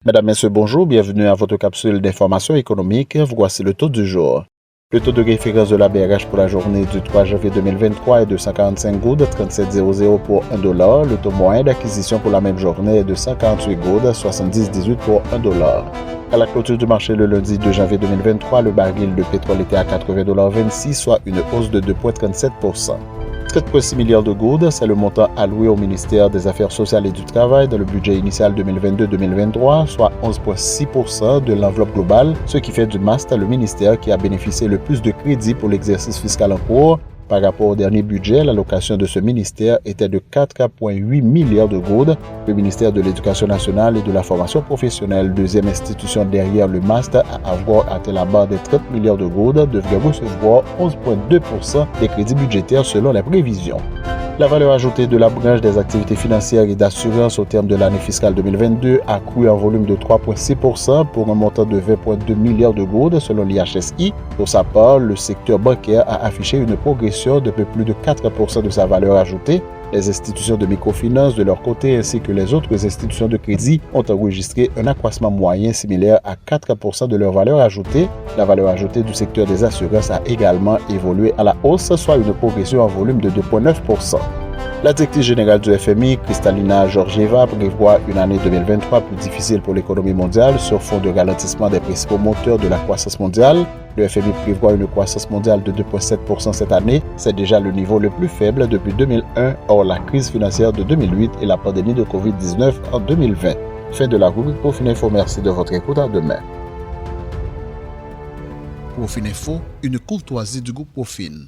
Mesdames, Messieurs, bonjour, bienvenue à votre capsule d'information économique. Voici le taux du jour. Le taux de référence de la BRH pour la journée du 3 janvier 2023 est de 145 goudes 37,00 pour 1 dollar. Le taux moyen d'acquisition pour la même journée est de 148 goudes 70,18 pour 1 dollar. À la clôture du marché le lundi 2 janvier 2023, le baril de pétrole était à 80,26 $, soit une hausse de 2,37%. 13,6 milliards de goudes, c'est le montant alloué au ministère des Affaires sociales et du Travail dans le budget initial 2022-2023, soit 11,6% de l'enveloppe globale, ce qui fait du MAST le ministère qui a bénéficié le plus de crédits pour l'exercice fiscal en cours. Par rapport au dernier budget, l'allocation de ce ministère était de 4,8 milliards de goudes. Le ministère de l'Éducation nationale et de la formation professionnelle, deuxième institution derrière le MAST à avoir atteint la barre des 30 milliards de goudes, devrait recevoir 11,2% des crédits budgétaires selon les prévisions. La valeur ajoutée de la branche des activités financières et d'assurance au terme de l'année fiscale 2022 a crû en volume de 3,6% pour un montant de 20,2 milliards de goudes selon l'IHSI. Pour sa part, le secteur bancaire a affiché une progression de peu plus de 4% de sa valeur ajoutée. Les institutions de microfinance de leur côté ainsi que les autres institutions de crédit ont enregistré un accroissement moyen similaire à 4% de leur valeur ajoutée. La valeur ajoutée du secteur des assurances a également évolué à la hausse, soit une progression en volume de 2,9%. La directrice générale du FMI, Kristalina Georgieva, prévoit une année 2023 plus difficile pour l'économie mondiale sur fond de ralentissement des principaux moteurs de la croissance mondiale. Le FMI prévoit une croissance mondiale de 2,7% cette année. C'est déjà le niveau le plus faible depuis 2001, hors la crise financière de 2008 et la pandémie de COVID-19 en 2020. Fin de la rubrique Profininfo. Merci de votre écoute. À demain. Profininfo, une courtoisie du groupe Profin.